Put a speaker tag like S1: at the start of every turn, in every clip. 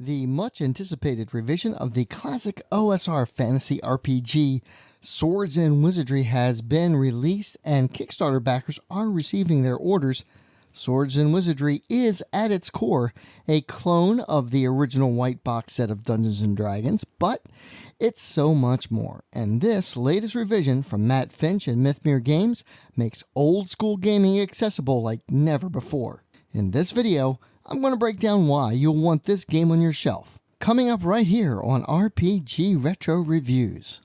S1: The much-anticipated revision of the classic OSR fantasy RPG Swords and Wizardry has been released, and Kickstarter backers are receiving their orders. Swords and Wizardry is, at its core, a clone of the original white box set of Dungeons & Dragons, but it's so much more. And this latest revision from Matt Finch and Mythmere Games makes old-school gaming accessible like never before. In this video, I'm going to break down why you'll want this game on your shelf. Coming up right here on RPG Retro Reviews.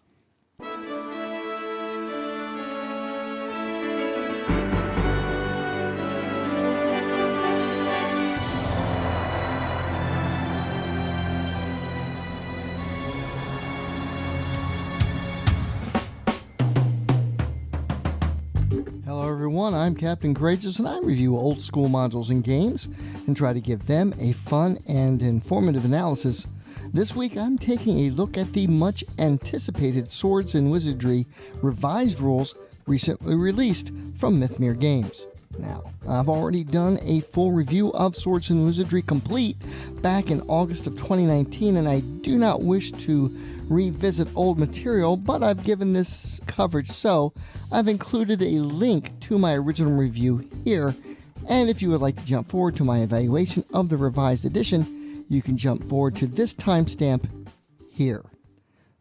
S1: Hello everyone, I'm Captain Courageous, and I review old school modules and games and try to give them a fun and informative analysis. This week I'm taking a look at the much anticipated Swords and Wizardry revised rules recently released from Mythmere Games. Now, I've already done a full review of Swords and Wizardry Complete back in August of 2019, and I do not wish to revisit old material, but I've given this coverage, so I've included a link to my original review here, and if you would like to jump forward to my evaluation of the revised edition, you can jump forward to this timestamp here.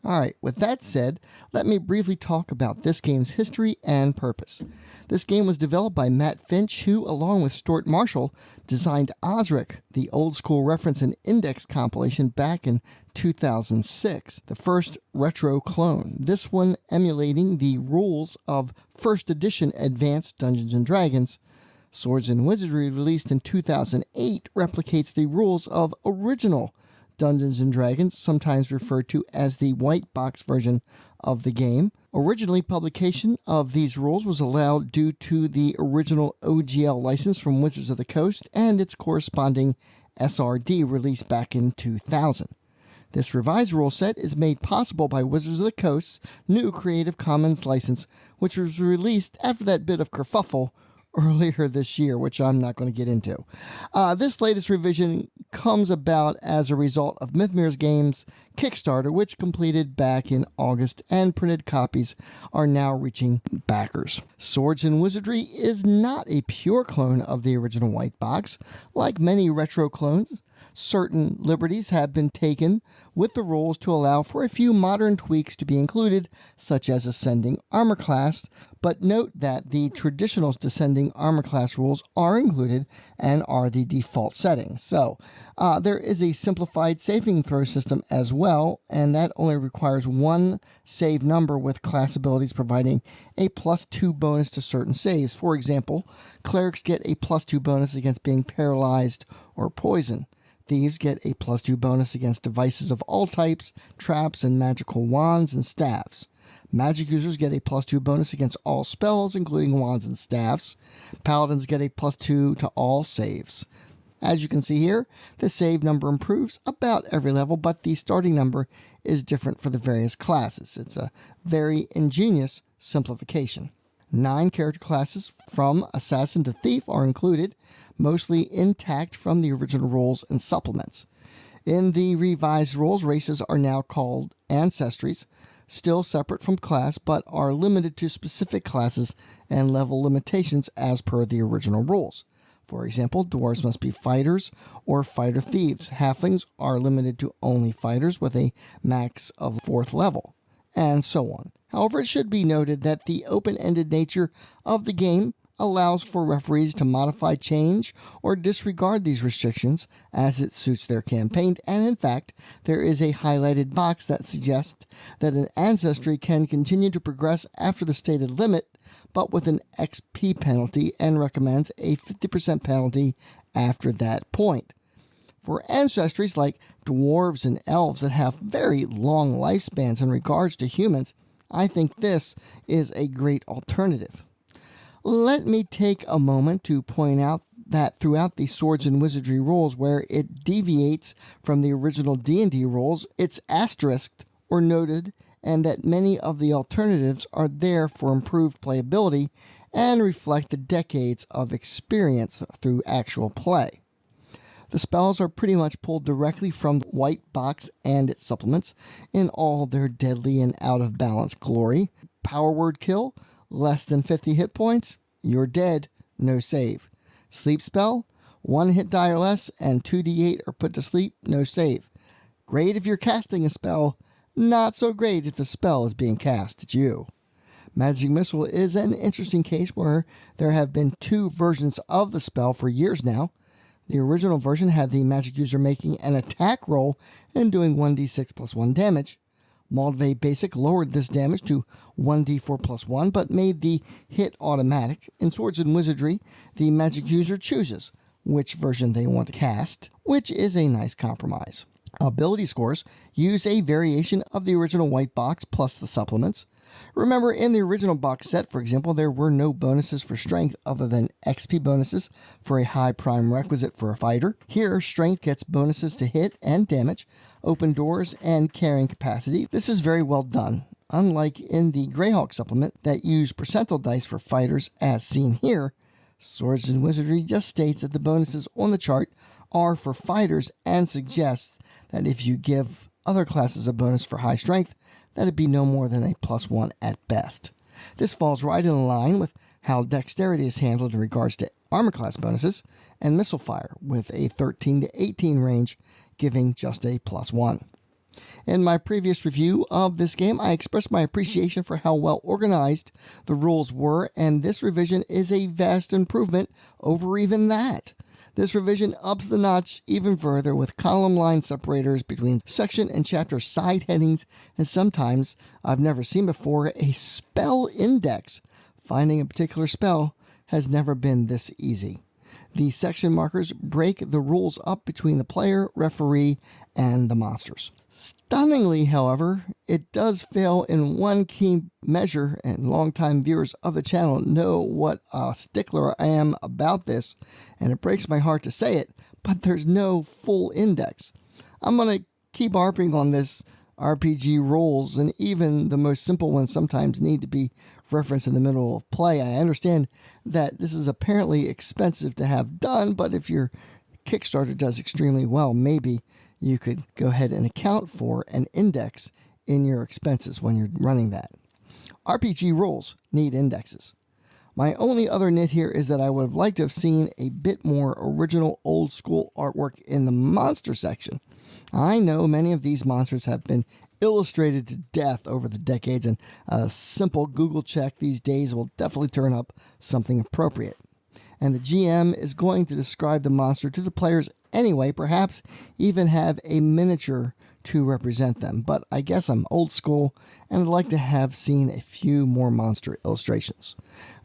S1: Alright, with that said, let me briefly talk about this game's history and purpose. This game was developed by Matt Finch, who, along with Stuart Marshall, designed Osric, the old-school reference and index compilation back in 2006, the first retro clone, this one emulating the rules of first edition Advanced Dungeons & Dragons. Swords and Wizardry, released in 2008, replicates the rules of original Dungeons & Dragons, sometimes referred to as the white box version of the game. Originally, publication of these rules was allowed due to the original OGL license from Wizards of the Coast and its corresponding SRD released back in 2000. This revised rule set is made possible by Wizards of the Coast's new Creative Commons license, which was released after that bit of kerfuffle earlier this year, which I'm not going to get into. This latest revision comes about as a result of Mythmere Games' Kickstarter, which completed back in August, and printed copies are now reaching backers. Swords and Wizardry is not a pure clone of the original white box. Like many retro clones, certain liberties have been taken with the rules to allow for a few modern tweaks to be included, such as ascending armor class, but note that the traditional descending armor class rules are included and are the default setting. So there is a simplified saving throw system as well, and that only requires one save number, with class abilities providing a +2 bonus to certain saves. For example, clerics get a +2 bonus against being paralyzed or poisoned. Thieves get a +2 bonus against devices of all types, traps, and magical wands and staffs. Magic users get a +2 bonus against all spells, including wands and staffs. Paladins get a +2 to all saves. As you can see here, the save number improves about every level, but the starting number is different for the various classes. It's a very ingenious simplification. 9 character classes from Assassin to Thief are included, mostly intact from the original rules and supplements. In the revised rules, races are now called ancestries, still separate from class, but are limited to specific classes and level limitations as per the original rules. For example, dwarves must be fighters or fighter thieves. Halflings are limited to only fighters with a max of 4th level, and so on. However, it should be noted that the open-ended nature of the game allows for referees to modify, change, or disregard these restrictions as it suits their campaign, and in fact, there is a highlighted box that suggests that an ancestry can continue to progress after the stated limit, but with an XP penalty, and recommends a 50% penalty after that point. For ancestries like dwarves and elves that have very long lifespans in regards to humans, I think this is a great alternative. Let me take a moment to point out that throughout the Swords and Wizardry rules where it deviates from the original D&D rules, it's asterisked or noted, and that many of the alternatives are there for improved playability and reflect the decades of experience through actual play. The spells are pretty much pulled directly from the white box and its supplements in all their deadly and out of balance glory. Power word kill, less than 50 hit points, you're dead, no save. Sleep spell, 1 hit die or less, and 2d8 are put to sleep, no save. Great if you're casting a spell, not so great if the spell is being cast at you. Magic Missile is an interesting case where there have been 2 versions of the spell for years now. The original version had the magic user making an attack roll and doing 1d6 plus 1 damage. Moldvay Basic lowered this damage to 1d4 plus 1, but made the hit automatic. In Swords and Wizardry, the magic user chooses which version they want to cast, which is a nice compromise. Ability scores use a variation of the original white box plus the supplements. Remember, in the original box set, for example, there were no bonuses for strength other than XP bonuses for a high prime requisite for a fighter. Here, strength gets bonuses to hit and damage, open doors, and carrying capacity. This is very well done. Unlike in the Greyhawk supplement that use percentile dice for fighters as seen here, Swords and Wizardry just states that the bonuses on the chart are for fighters and suggests that if you give other classes a bonus for high strength, that'd be no more than a +1 at best. This falls right in line with how dexterity is handled in regards to armor class bonuses and missile fire, with a 13 to 18 range giving just a +1. In my previous review of this game, I expressed my appreciation for how well organized the rules were, and this revision is a vast improvement over even that. This revision ups the notch even further with column line separators between section and chapter side headings, and sometimes, I've never seen before, a spell index. Finding a particular spell has never been this easy. The section markers break the rules up between the player, referee, and the monsters. Stunningly, however, it does fail in one key measure, and longtime viewers of the channel know what a stickler I am about this, and it breaks my heart to say it, but there's no full index. I'm going to keep harping on this. RPG rules, and even the most simple ones, sometimes need to be referenced in the middle of play. I understand that this is apparently expensive to have done, but if your Kickstarter does extremely well, maybe you could go ahead and account for an index in your expenses when you're running that. RPG rules need indexes. My only other nit here is that I would have liked to have seen a bit more original old school artwork in the monster section. I know many of these monsters have been illustrated to death over the decades, and a simple Google check these days will definitely turn up something appropriate. And the GM is going to describe the monster to the players anyway, perhaps even have a miniature to represent them. But I guess I'm old school, and I'd like to have seen a few more monster illustrations.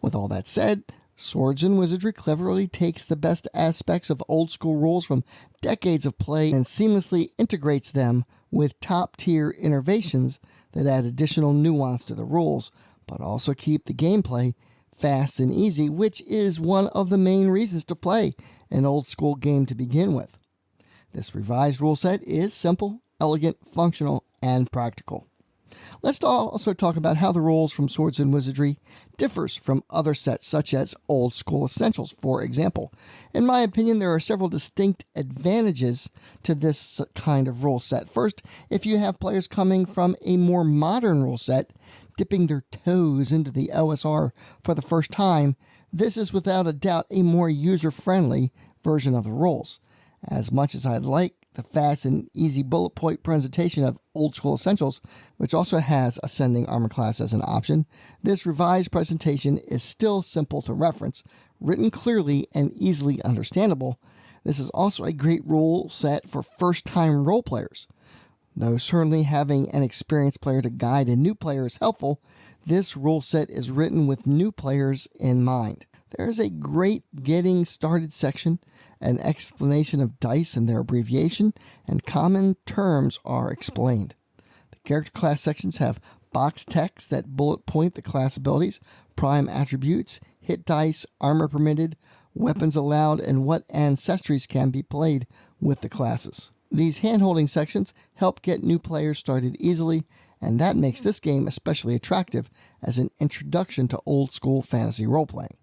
S1: With all that said, Swords and Wizardry cleverly takes the best aspects of old school rules from decades of play and seamlessly integrates them with top-tier innovations that add additional nuance to the rules, but also keep the gameplay fast and easy, which is one of the main reasons to play an old school game to begin with. This revised rule set is simple, elegant, functional, and practical. Let's also talk about how the rules from Swords and Wizardry differs from other sets such as Old School Essentials, for example. In my opinion, there are several distinct advantages to this kind of rule set. First, if you have players coming from a more modern rule set, dipping their toes into the OSR for the first time, this is without a doubt a more user-friendly version of the rules. As much as I'd like the fast and easy bullet point presentation of Old School Essentials, which also has Ascending Armor Class as an option, this revised presentation is still simple to reference, written clearly and easily understandable. This is also a great rule set for first-time role players. Though certainly having an experienced player to guide a new player is helpful, this rule set is written with new players in mind. There is a great getting started section, an explanation of dice and their abbreviation, and common terms are explained. The character class sections have box text that bullet point the class abilities, prime attributes, hit dice, armor permitted, weapons allowed, and what ancestries can be played with the classes. These hand-holding sections help get new players started easily, and that makes this game especially attractive as an introduction to old-school fantasy role-playing.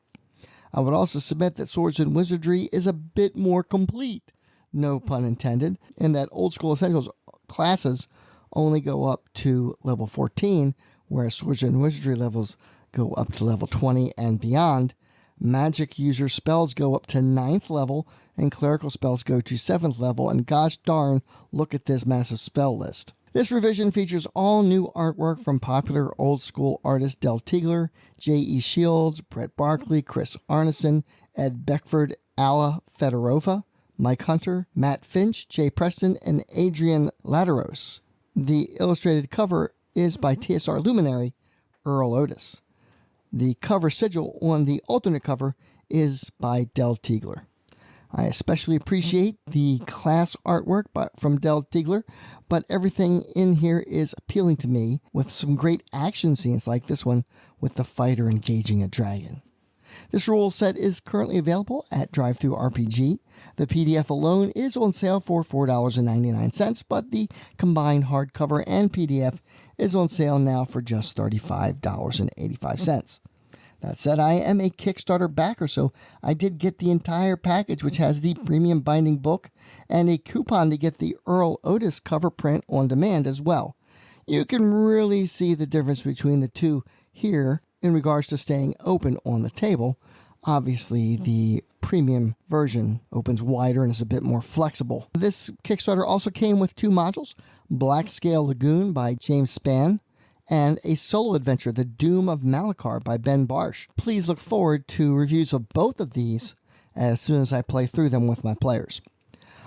S1: I would also submit that Swords and Wizardry is a bit more complete. no pun intended, in that Old School Essentials classes only go up to level 14, whereas Swords and Wizardry levels go up to level 20 and beyond. Magic user spells go up to 9th level, and clerical spells go to 7th level, and gosh darn, look at this massive spell list. This revision features all new artwork from popular old school artists Del Tigler, J.E. Shields, Brett Barkley, Chris Arneson, Ed Beckford, Alla Fedorova, Mike Hunter, Matt Finch, Jay Preston, and Adrian Laderos. The illustrated cover is by TSR luminary Earl Otis. The cover sigil on the alternate cover is by Del Tigler. I especially appreciate the class artwork from Del Tigler, but everything in here is appealing to me, with some great action scenes like this one with the fighter engaging a dragon. This rule set is currently available at DriveThruRPG. The PDF alone is on sale for $4.99, but the combined hardcover and PDF is on sale now for just $35.85. That said, I am a Kickstarter backer, so I did get the entire package, which has the premium binding book and a coupon to get the Earl Otis cover print on demand as well. You can really see the difference between the two here in regards to staying open on the table. Obviously, the premium version opens wider and is a bit more flexible. This Kickstarter also came with 2 modules, Black Scale Lagoon by James Spann, and a solo adventure, The Doom of Malachar by Ben Barsh. Please look forward to reviews of both of these as soon as I play through them with my players.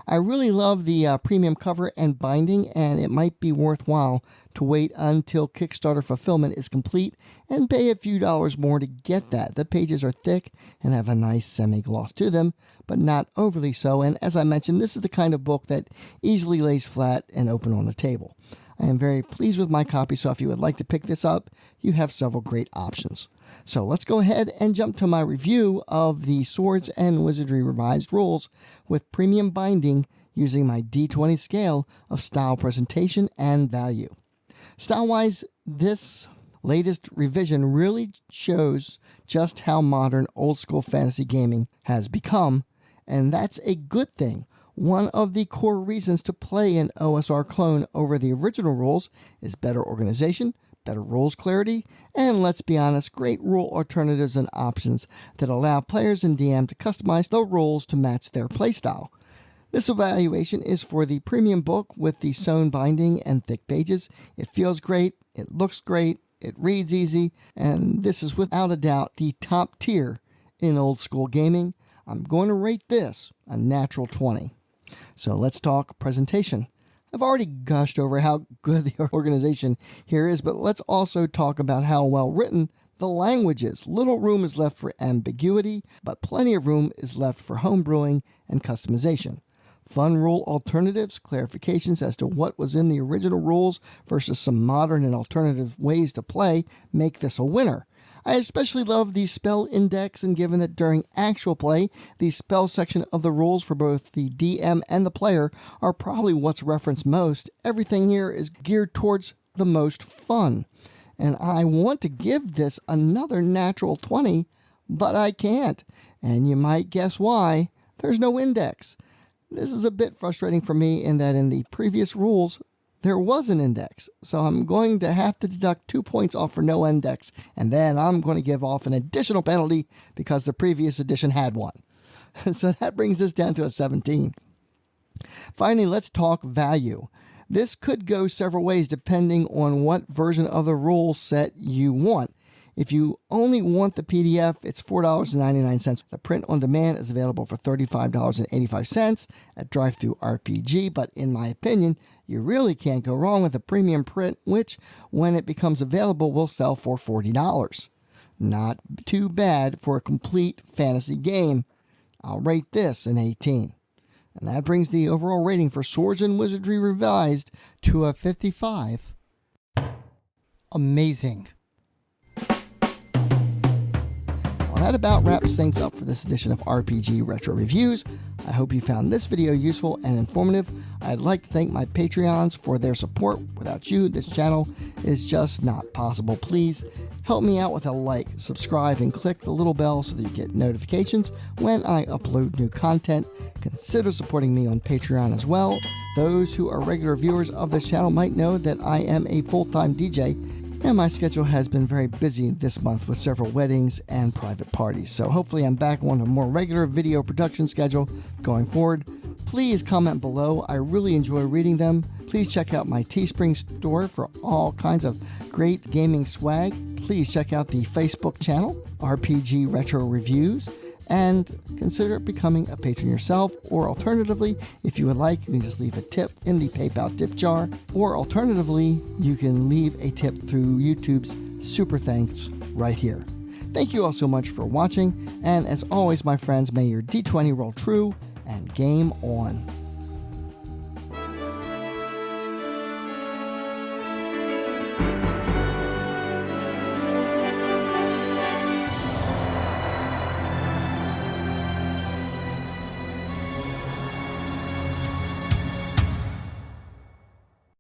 S1: I really love the premium cover and binding, and it might be worthwhile to wait until Kickstarter fulfillment is complete and pay a few dollars more to get that. The pages are thick and have a nice semi-gloss to them, but not overly so, and as I mentioned, this is the kind of book that easily lays flat and open on the table. I am very pleased with my copy, so if you would like to pick this up, you have several great options. So let's go ahead and jump to my review of the Swords and Wizardry revised rules with premium binding using my D20 scale of style, presentation, and value. Style-wise, this latest revision really shows just how modern old-school fantasy gaming has become, and that's a good thing. One of the core reasons to play an OSR clone over the original rules is better organization, better rules clarity, and let's be honest, great rule alternatives and options that allow players and DM to customize the rules to match their playstyle. This evaluation is for the premium book with the sewn binding and thick pages. It feels great, it looks great, it reads easy, and this is without a doubt the top tier in old school gaming. I'm going to rate this a natural 20. So let's talk presentation. I've already gushed over how good the organization here is, but let's also talk about how well written the language is. Little room is left for ambiguity, but plenty of room is left for homebrewing and customization. Fun rule alternatives, clarifications as to what was in the original rules versus some modern and alternative ways to play make this a winner. I especially love the spell index, and given that during actual play, the spell section of the rules for both the DM and the player are probably what's referenced most, everything here is geared towards the most fun. And I want to give this another natural 20, but I can't. And you might guess why. There's no index. This is a bit frustrating for me in that in the previous rules, there was an index, so I'm going to have to deduct 2 points off for no index, and then I'm going to give off an additional penalty because the previous edition had one. So that brings this down to a 17. Finally, let's talk value. This could go several ways depending on what version of the rule set you want. If you only want the PDF, it's $4.99. The print on demand is available for $35.85 at DriveThruRPG, but in my opinion, you really can't go wrong with a premium print, which, when it becomes available, will sell for $40. Not too bad for a complete fantasy game. I'll rate this an 18. And that brings the overall rating for Swords and Wizardry Revised to a 55. Amazing. Well, that about wraps things up for this edition of RPG Retro Reviews. I hope you found this video useful and informative. I'd like to thank my Patreons for their support. Without you, this channel is just not possible. Please help me out with a like, subscribe, and click the little bell so that you get notifications when I upload new content. Consider supporting me on Patreon as well. Those who are regular viewers of this channel might know that I am a full-time DJ, and my schedule has been very busy this month with several weddings and private parties. So hopefully I'm back on a more regular video production schedule going forward. Please comment below. I really enjoy reading them. Please check out my Teespring store for all kinds of great gaming swag. Please check out the Facebook channel, RPG Retro Reviews, and consider becoming a patron yourself, or alternatively, if you would like, you can just leave a tip in the PayPal tip jar, or alternatively, you can leave a tip through YouTube's Super Thanks right here. Thank you all so much for watching, and as always, my friends, may your D20 roll true and game on.